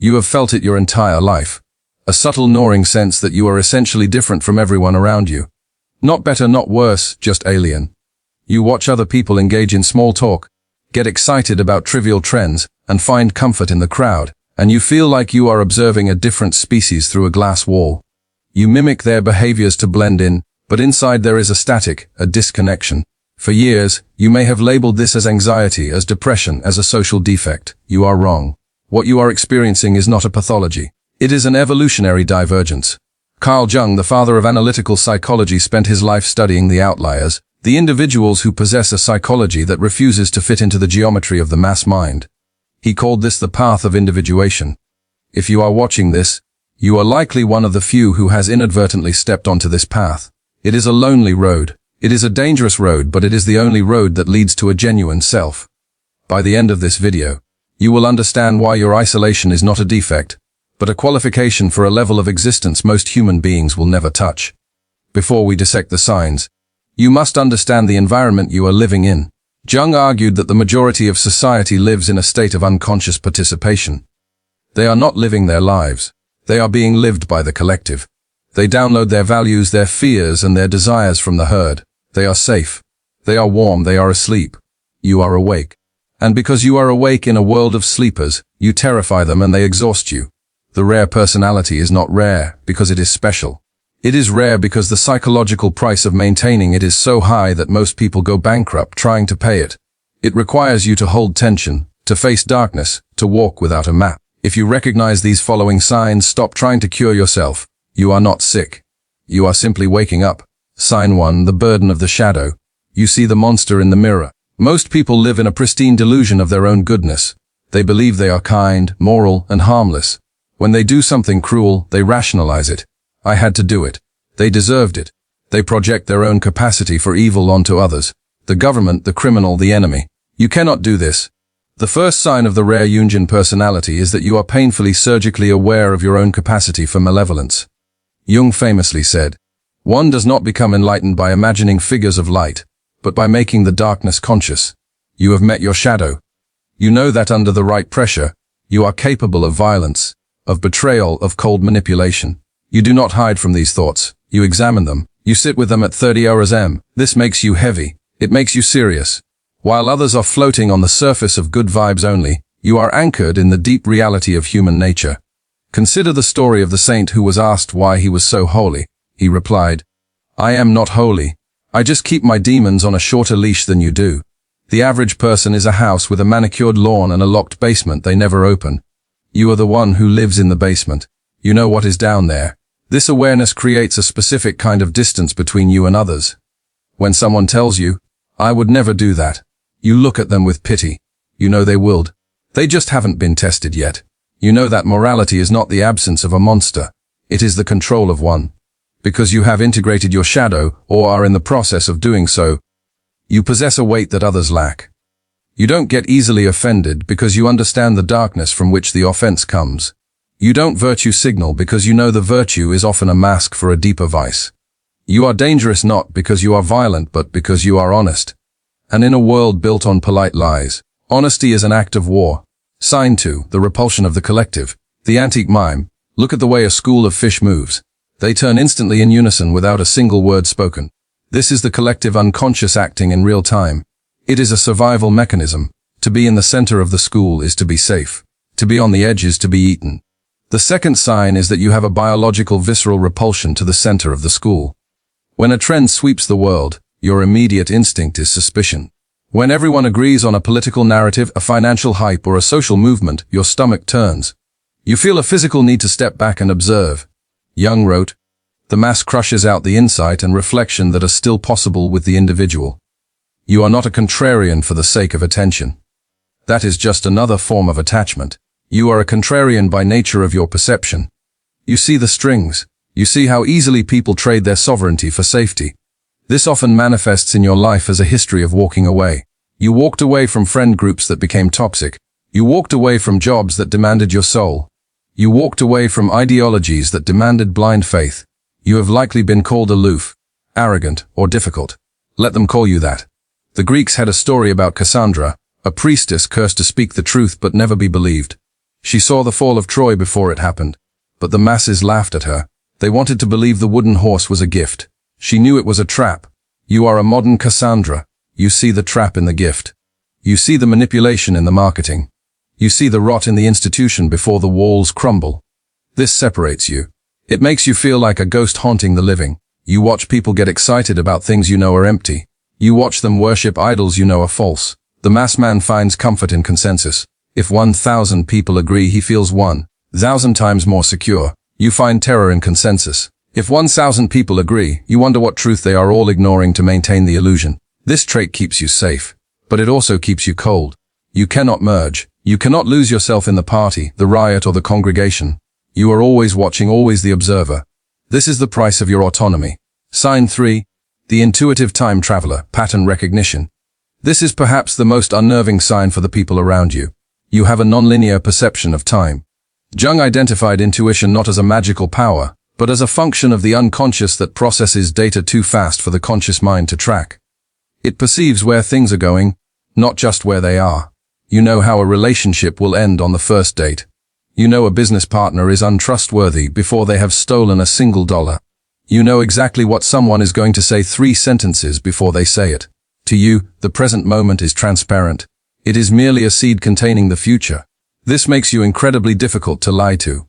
You have felt it your entire life. A subtle gnawing sense that you are essentially different from everyone around you. Not better, not worse, just alien. You watch other people engage in small talk, get excited about trivial trends, and find comfort in the crowd, and you feel like you are observing a different species through a glass wall. You mimic their behaviors to blend in, but inside there is a static, a disconnection. For years, you may have labeled this as anxiety, as depression, as a social defect. You are wrong. What you are experiencing is not a pathology. It is an evolutionary divergence. Carl Jung, the father of analytical psychology, spent his life studying the outliers, the individuals who possess a psychology that refuses to fit into the geometry of the mass mind. He called this the path of individuation. If you are watching this, you are likely one of the few who has inadvertently stepped onto this path. It is a lonely road. It is a dangerous road, but it is the only road that leads to a genuine self. By the end of this video, you will understand why your isolation is not a defect, but a qualification for a level of existence most human beings will never touch. Before we dissect the signs, you must understand the environment you are living in. Jung argued that the majority of society lives in a state of unconscious participation. They are not living their lives. They are being lived by the collective. They download their values, their fears, and their desires from the herd. They are safe. They are warm. They are asleep. You are awake. And because you are awake in a world of sleepers, you terrify them and they exhaust you. The rare personality is not rare because it is special. It is rare because the psychological price of maintaining it is so high that most people go bankrupt trying to pay it. It requires you to hold tension, to face darkness, to walk without a map. If you recognize these following signs, stop trying to cure yourself. You are not sick. You are simply waking up. Sign 1, the burden of the shadow. You see the monster in the mirror. Most people live in a pristine delusion of their own goodness. They believe they are kind, moral, and harmless. When they do something cruel, they rationalize it. I had to do it. They deserved it. They project their own capacity for evil onto others. The government, the criminal, the enemy. You cannot do this. The first sign of the rare Jungian personality is that you are painfully surgically aware of your own capacity for malevolence. Jung famously said, "One does not become enlightened by imagining figures of light, but by making the darkness conscious." You have met your shadow. You know that under the right pressure, you are capable of violence, of betrayal, of cold manipulation. You do not hide from these thoughts. You examine them. You sit with them at 30 hours m. This makes you heavy. It makes you serious. While others are floating on the surface of good vibes only, you are anchored in the deep reality of human nature. Consider the story of the saint who was asked why he was so holy. He replied, "I am not holy. I just keep my demons on a shorter leash than you do." The average person is a house with a manicured lawn and a locked basement they never open. You are the one who lives in the basement. You know what is down there. This awareness creates a specific kind of distance between you and others. When someone tells you, "I would never do that," you look at them with pity. You know they would. They just haven't been tested yet. You know that morality is not the absence of a monster. It is the control of one. Because you have integrated your shadow, or are in the process of doing so, you possess a weight that others lack. You don't get easily offended because you understand the darkness from which the offense comes. You don't virtue signal because you know the virtue is often a mask for a deeper vice. You are dangerous not because you are violent but because you are honest. And in a world built on polite lies, honesty is an act of war. Sign 2, the repulsion of the collective. The antique mime. Look at the way a school of fish moves. They turn instantly in unison without a single word spoken. This is the collective unconscious acting in real time. It is a survival mechanism. To be in the center of the school is to be safe. To be on the edge is to be eaten. The second sign is that you have a biological visceral repulsion to the center of the school. When a trend sweeps the world, your immediate instinct is suspicion. When everyone agrees on a political narrative, a financial hype, or a social movement, your stomach turns. You feel a physical need to step back and observe. Jung wrote, "The mass crushes out the insight and reflection that are still possible with the individual." You are not a contrarian for the sake of attention. That is just another form of attachment. You are a contrarian by nature of your perception. You see the strings. You see how easily people trade their sovereignty for safety. This often manifests in your life as a history of walking away. You walked away from friend groups that became toxic. You walked away from jobs that demanded your soul. You walked away from ideologies that demanded blind faith. You have likely been called aloof, arrogant, or difficult. Let them call you that. The Greeks had a story about Cassandra, a priestess cursed to speak the truth but never be believed. She saw the fall of Troy before it happened. But the masses laughed at her. They wanted to believe the wooden horse was a gift. She knew it was a trap. You are a modern Cassandra. You see the trap in the gift. You see the manipulation in the marketing. You see the rot in the institution before the walls crumble. This separates you. It makes you feel like a ghost haunting the living. You watch people get excited about things you know are empty. You watch them worship idols you know are false. The mass man finds comfort in consensus. If 1,000 people agree, he feels 1,000 times more secure. You find terror in consensus. If 1,000 people agree, you wonder what truth they are all ignoring to maintain the illusion. This trait keeps you safe, but it also keeps you cold. You cannot merge. You cannot lose yourself in the party, the riot, or the congregation. You are always watching, always the observer. This is the price of your autonomy. Sign 3. The intuitive time traveler, pattern recognition. This is perhaps the most unnerving sign for the people around you. You have a nonlinear perception of time. Jung identified intuition not as a magical power, but as a function of the unconscious that processes data too fast for the conscious mind to track. It perceives where things are going, not just where they are. You know how a relationship will end on the first date. You know a business partner is untrustworthy before they have stolen a single dollar. You know exactly what someone is going to say 3 sentences before they say it. To you, the present moment is transparent. It is merely a seed containing the future. This makes you incredibly difficult to lie to.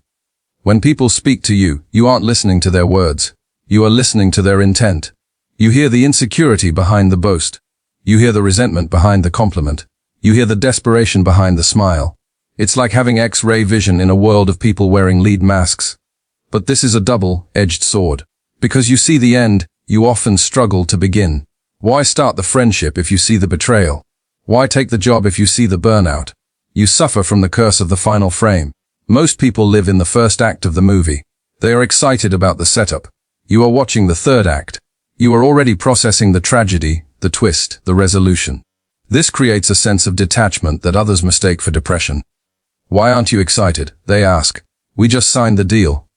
When people speak to you, you aren't listening to their words. You are listening to their intent. You hear the insecurity behind the boast. You hear the resentment behind the compliment. You hear the desperation behind the smile. It's like having X-ray vision in a world of people wearing lead masks. But this is a double-edged sword. Because you see the end, you often struggle to begin. Why start the friendship if you see the betrayal? Why take the job if you see the burnout? You suffer from the curse of the final frame. Most people live in the first act of the movie. They are excited about the setup. You are watching the third act. You are already processing the tragedy, the twist, the resolution. This creates a sense of detachment that others mistake for depression. Why aren't you excited? They ask. We just signed the deal.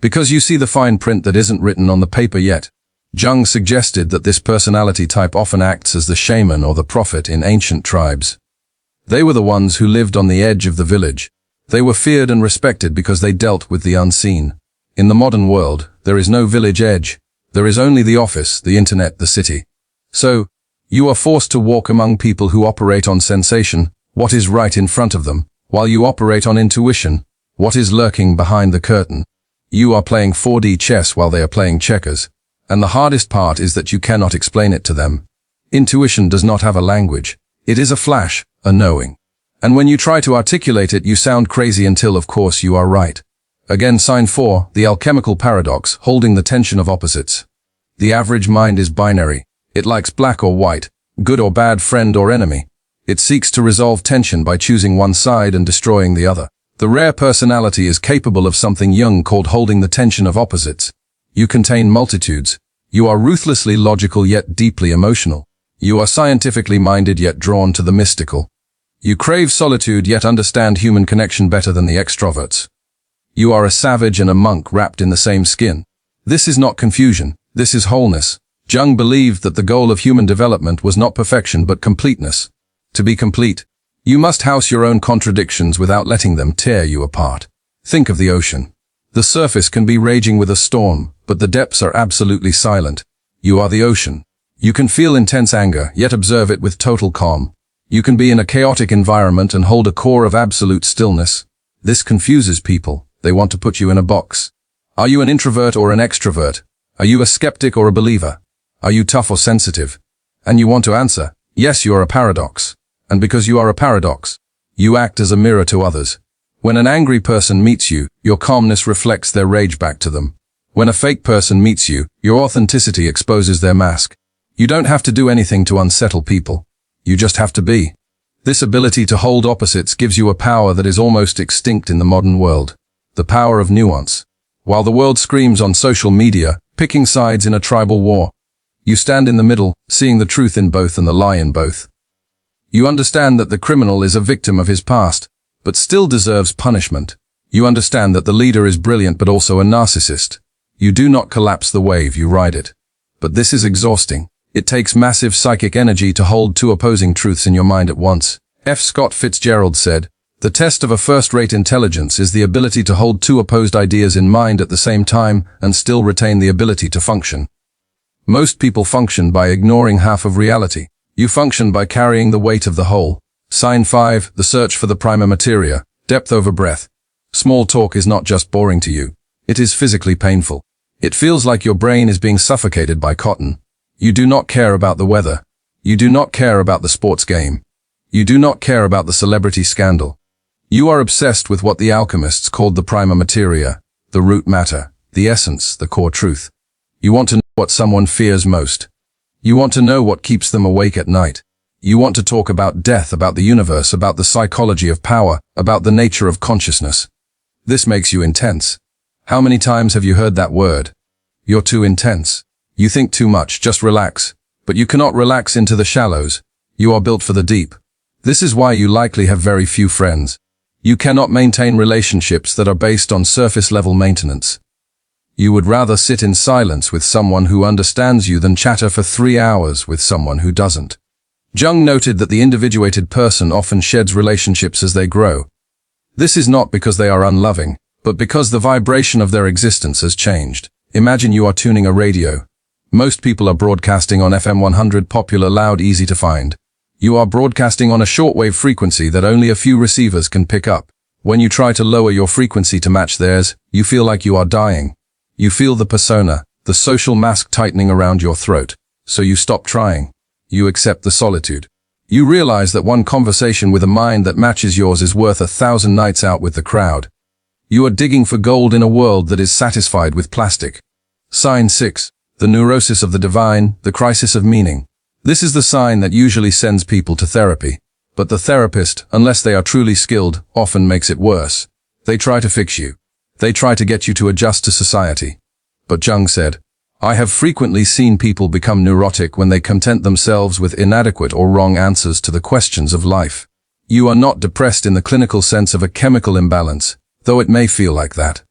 Because you see the fine print that isn't written on the paper yet. Jung suggested that this personality type often acts as the shaman or the prophet in ancient tribes. They were the ones who lived on the edge of the village. They were feared and respected because they dealt with the unseen. In the modern world, there is no village edge. There is only the office, the internet, the city. So, you are forced to walk among people who operate on sensation, what is right in front of them, while you operate on intuition, what is lurking behind the curtain. You are playing 4D chess while they are playing checkers. And the hardest part is that you cannot explain it to them. Intuition does not have a language. It is a flash, a knowing. And when you try to articulate it, you sound crazy until, of course, you are right. Again, sign 4, the alchemical paradox, holding the tension of opposites. The average mind is binary. It likes black or white, good or bad, friend or enemy. It seeks to resolve tension by choosing one side and destroying the other. The rare personality is capable of something Jung called holding the tension of opposites. You contain multitudes. You are ruthlessly logical yet deeply emotional. You are scientifically minded yet drawn to the mystical. You crave solitude yet understand human connection better than the extroverts. You are a savage and a monk wrapped in the same skin. This is not confusion. This is wholeness. Jung believed that the goal of human development was not perfection but completeness. To be complete, you must house your own contradictions without letting them tear you apart. Think of the ocean. The surface can be raging with a storm, but the depths are absolutely silent. You are the ocean. You can feel intense anger, yet observe it with total calm. You can be in a chaotic environment and hold a core of absolute stillness. This confuses people. They want to put you in a box. Are you an introvert or an extrovert? Are you a skeptic or a believer? Are you tough or sensitive? And you want to answer, yes, you are a paradox. And because you are a paradox, you act as a mirror to others. When an angry person meets you, your calmness reflects their rage back to them. When a fake person meets you, your authenticity exposes their mask. You don't have to do anything to unsettle people. You just have to be. This ability to hold opposites gives you a power that is almost extinct in the modern world. The power of nuance. While the world screams on social media, picking sides in a tribal war, you stand in the middle, seeing the truth in both and the lie in both. You understand that the criminal is a victim of his past, but still deserves punishment. You understand that the leader is brilliant but also a narcissist. You do not collapse the wave, you ride it. But this is exhausting. It takes massive psychic energy to hold two opposing truths in your mind at once. F. Scott Fitzgerald said, The test of a first-rate intelligence is the ability to hold two opposed ideas in mind at the same time and still retain the ability to function. Most people function by ignoring half of reality. You function by carrying the weight of the whole. Sign 5, the search for the prima materia, depth over breadth. Small talk is not just boring to you. It is physically painful. It feels like your brain is being suffocated by cotton. You do not care about the weather. You do not care about the sports game. You do not care about the celebrity scandal. You are obsessed with what the alchemists called the prima materia, the root matter, the essence, the core truth. You want to know what someone fears most. You want to know what keeps them awake at night. You want to talk about death, about the universe, about the psychology of power, about the nature of consciousness. This makes you intense. How many times have you heard that word? You're too intense. You think too much, just relax. But you cannot relax into the shallows. You are built for the deep. This is why you likely have very few friends. You cannot maintain relationships that are based on surface-level maintenance. You would rather sit in silence with someone who understands you than chatter for 3 hours with someone who doesn't. Jung noted that the individuated person often sheds relationships as they grow. This is not because they are unloving, but because the vibration of their existence has changed. Imagine you are tuning a radio. Most people are broadcasting on FM 100, popular, loud, easy to find. You are broadcasting on a shortwave frequency that only a few receivers can pick up. When you try to lower your frequency to match theirs, you feel like you are dying. You feel the persona, the social mask tightening around your throat. So you stop trying. You accept the solitude. You realize that one conversation with a mind that matches yours is worth 1,000 nights out with the crowd. You are digging for gold in a world that is satisfied with plastic. Sign 6. The neurosis of the divine, the crisis of meaning. This is the sign that usually sends people to therapy. But the therapist, unless they are truly skilled, often makes it worse. They try to fix you. They try to get you to adjust to society. But Jung said, I have frequently seen people become neurotic when they content themselves with inadequate or wrong answers to the questions of life. You are not depressed in the clinical sense of a chemical imbalance, though it may feel like that.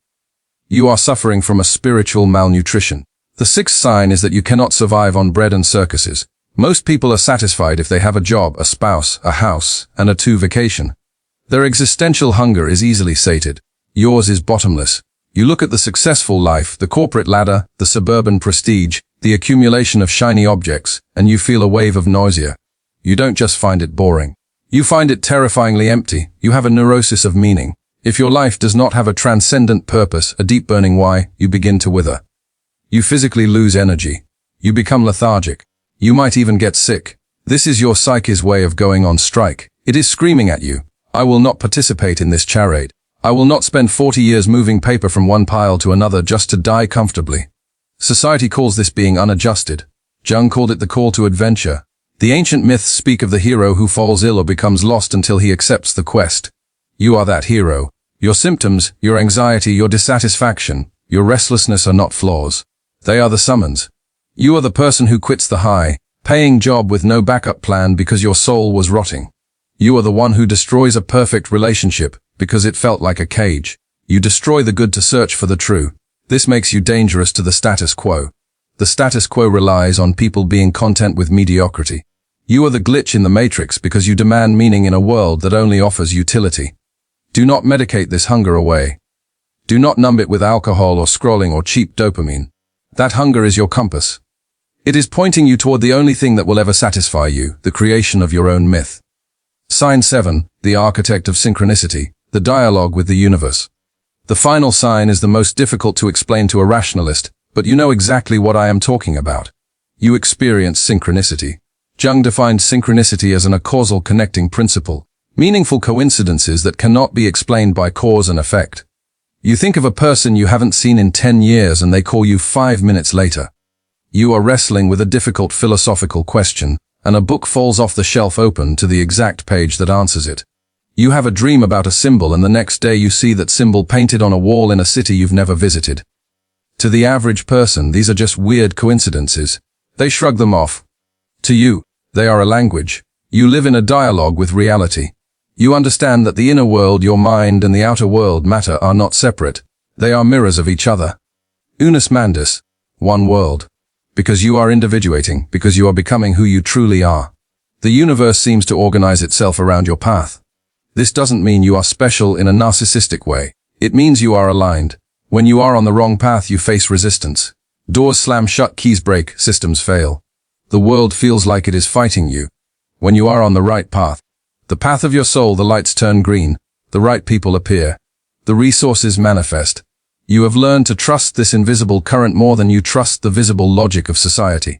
You are suffering from a spiritual malnutrition. The 6th sign is that you cannot survive on bread and circuses. Most people are satisfied if they have a job, a spouse, a house, and a 2 vacation. Their existential hunger is easily sated. Yours is bottomless. You look at the successful life, the corporate ladder, the suburban prestige, the accumulation of shiny objects, and you feel a wave of nausea. You don't just find it boring. You find it terrifyingly empty. You have a neurosis of meaning. If your life does not have a transcendent purpose, a deep burning why, you begin to wither. You physically lose energy. You become lethargic. You might even get sick. This is your psyche's way of going on strike. It is screaming at you. I will not participate in this charade. I will not spend 40 years moving paper from one pile to another just to die comfortably. Society calls this being unadjusted. Jung called it the call to adventure. The ancient myths speak of the hero who falls ill or becomes lost until he accepts the quest. You are that hero. Your symptoms, your anxiety, your dissatisfaction, your restlessness are not flaws. They are the summons. You are the person who quits the high-paying job with no backup plan because your soul was rotting. You are the one who destroys a perfect relationship because it felt like a cage. You destroy the good to search for the true. This makes you dangerous to the status quo. The status quo relies on people being content with mediocrity. You are the glitch in the matrix because you demand meaning in a world that only offers utility. Do not medicate this hunger away. Do not numb it with alcohol or scrolling or cheap dopamine. That hunger is your compass. It is pointing you toward the only thing that will ever satisfy you, the creation of your own myth. Sign 7, the architect of synchronicity, the dialogue with the universe. The final sign is the most difficult to explain to a rationalist, but you know exactly what I am talking about. You experience synchronicity. Jung defined synchronicity as an acausal connecting principle, meaningful coincidences that cannot be explained by cause and effect. You think of a person you haven't seen in 10 years and they call you 5 minutes later. You are wrestling with a difficult philosophical question, and a book falls off the shelf open to the exact page that answers it. You have a dream about a symbol and the next day you see that symbol painted on a wall in a city you've never visited. To the average person, these are just weird coincidences. They shrug them off. To you, they are a language. You live in a dialogue with reality. You understand that the inner world, your mind, and the outer world, matter, are not separate. They are mirrors of each other. Unus mandis, one world. Because you are individuating, because you are becoming who you truly are. The universe seems to organize itself around your path. This doesn't mean you are special in a narcissistic way. It means you are aligned. When you are on the wrong path, you face resistance. Doors slam shut, keys break, systems fail. The world feels like it is fighting you. When you are on the right path, the path of your soul, the lights turn green, the right people appear, the resources manifest. You have learned to trust this invisible current more than you trust the visible logic of society.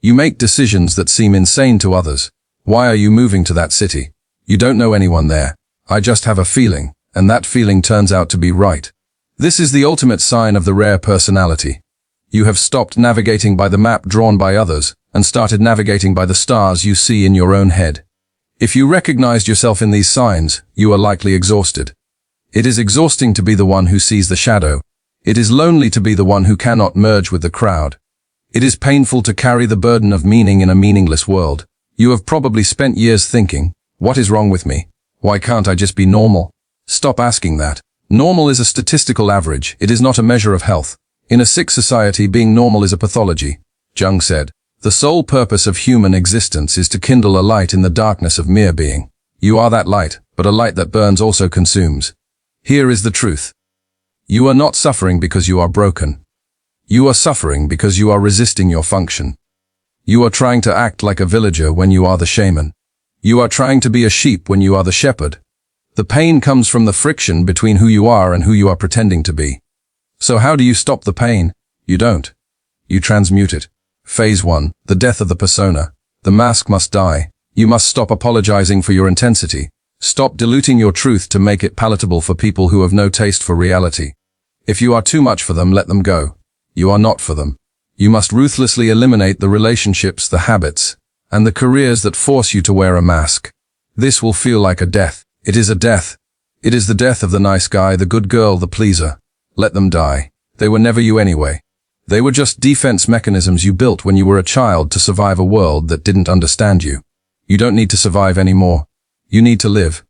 You make decisions that seem insane to others. Why are you moving to that city? You don't know anyone there. I just have a feeling, and that feeling turns out to be right. This is the ultimate sign of the rare personality. You have stopped navigating by the map drawn by others and started navigating by the stars you see in your own head. If you recognized yourself in these signs, you are likely exhausted. It is exhausting to be the one who sees the shadow. It is lonely to be the one who cannot merge with the crowd. It is painful to carry the burden of meaning in a meaningless world. You have probably spent years thinking, what is wrong with me? Why can't I just be normal? Stop asking that. Normal is a statistical average. It is not a measure of health. In a sick society, being normal is a pathology. Jung said, the sole purpose of human existence is to kindle a light in the darkness of mere being. You are that light, but a light that burns also consumes. Here is the truth. You are not suffering because you are broken. You are suffering because you are resisting your function. You are trying to act like a villager when you are the shaman. You are trying to be a sheep when you are the shepherd. The pain comes from the friction between who you are and who you are pretending to be. So how do you stop the pain? You don't. You transmute it. Phase 1, the death of the persona. The mask must die. You must stop apologizing for your intensity. Stop diluting your truth to make it palatable for people who have no taste for reality. If you are too much for them, let them go. You are not for them. You must ruthlessly eliminate the relationships, the habits, and the careers that force you to wear a mask. This will feel like a death. It is a death. It is the death of the nice guy, the good girl, the pleaser. Let them die. They were never you anyway. They were just defense mechanisms you built when you were a child to survive a world that didn't understand you. You don't need to survive anymore. You need to live.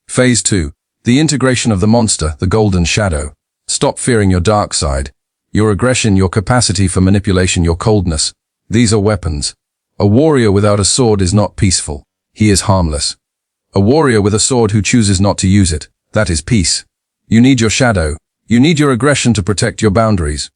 Phase 2. The integration of the monster, the golden shadow. Stop fearing your dark side. Your aggression, your capacity for manipulation, your coldness. These are weapons. A warrior without a sword is not peaceful. He is harmless. A warrior with a sword who chooses not to use it, that is peace. You need your shadow. You need your aggression to protect your boundaries.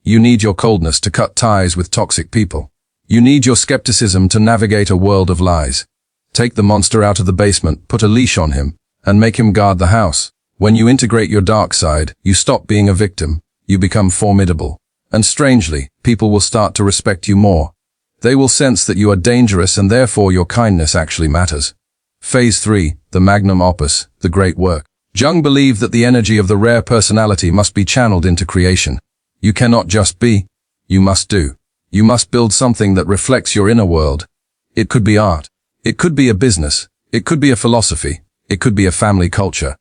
You need your coldness to cut ties with toxic people. You need your skepticism to navigate a world of lies. Take the monster out of the basement, put a leash on him, and make him guard the house. When you integrate your dark side, you stop being a victim. You become formidable. And strangely, people will start to respect you more. They will sense that you are dangerous and therefore your kindness actually matters. Phase 3, the magnum opus, the great work. Jung believed that the energy of the rare personality must be channeled into creation. You cannot just be, you must do. You must build something that reflects your inner world. It could be art. It could be a business. It could be a philosophy. It could be a family culture.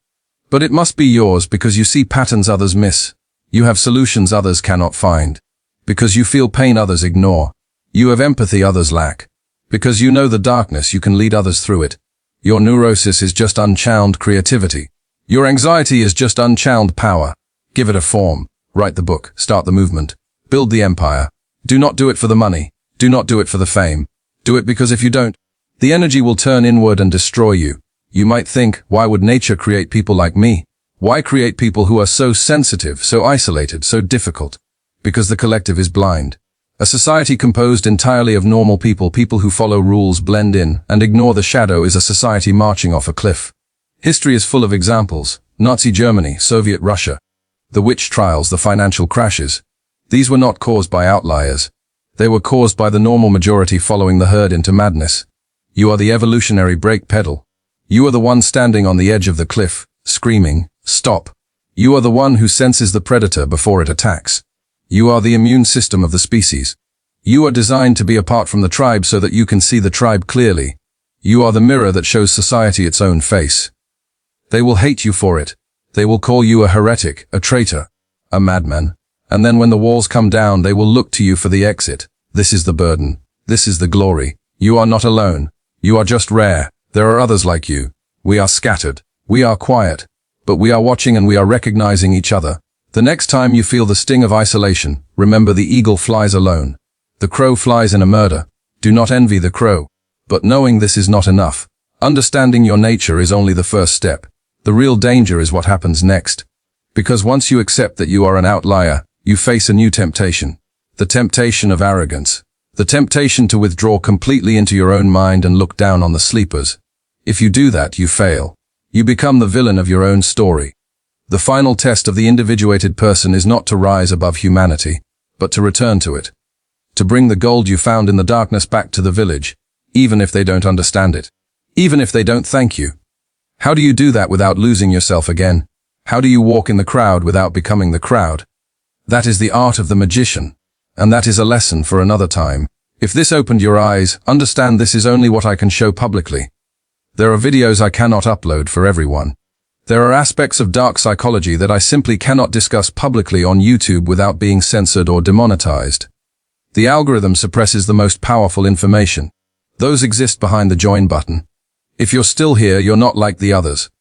But it must be yours because you see patterns others miss. You have solutions others cannot find. Because you feel pain others ignore. You have empathy others lack. Because you know the darkness, you can lead others through it. Your neurosis is just unchanneled creativity. Your anxiety is just unchanneled power. Give it a form. Write the book. Start the movement. Build the empire. Do not do it for the money. Do not do it for the fame. Do it because if you don't, the energy will turn inward and destroy you. You might think, why would nature create people like me? Why create people who are so sensitive, so isolated, so difficult? Because the collective is blind. A society composed entirely of normal people, people who follow rules, blend in, and ignore the shadow, is a society marching off a cliff. History is full of examples. Nazi Germany, Soviet Russia. The witch trials, the financial crashes. These were not caused by outliers. They were caused by the normal majority following the herd into madness. You are the evolutionary brake pedal. You are the one standing on the edge of the cliff, screaming, stop. You are the one who senses the predator before it attacks. You are the immune system of the species. You are designed to be apart from the tribe so that you can see the tribe clearly. You are the mirror that shows society its own face. They will hate you for it. They will call you a heretic, a traitor, a madman. And then when the walls come down, they will look to you for the exit. This is the burden. This is the glory. You are not alone. You are just rare. There are others like you. We are scattered. We are quiet. But we are watching and we are recognizing each other. The next time you feel the sting of isolation, remember the eagle flies alone. The crow flies in a murder. Do not envy the crow. But knowing this is not enough, Understanding your nature is only the first step. The real danger is what happens next. Because once you accept that you are an outlier, you face a new temptation. The temptation of arrogance. The temptation to withdraw completely into your own mind and look down on the sleepers. If you do that, you fail. You become the villain of your own story. The final test of the individuated person is not to rise above humanity, but to return to it. To bring the gold you found in the darkness back to the village, even if they don't understand it. Even if they don't thank you. How do you do that without losing yourself again? How do you walk in the crowd without becoming the crowd? That is the art of the magician, and that is a lesson for another time. If this opened your eyes, understand this is only what I can show publicly. There are videos I cannot upload for everyone. There are aspects of dark psychology that I simply cannot discuss publicly on YouTube without being censored or demonetized. The algorithm suppresses the most powerful information. Those exist behind the join button. If you're still here, you're not like the others.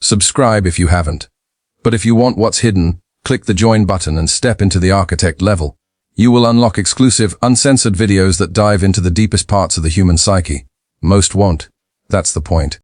Subscribe if you haven't. But if you want what's hidden, click the join button and step into the architect level. You will unlock exclusive, uncensored videos that dive into the deepest parts of the human psyche. Most won't. That's the point.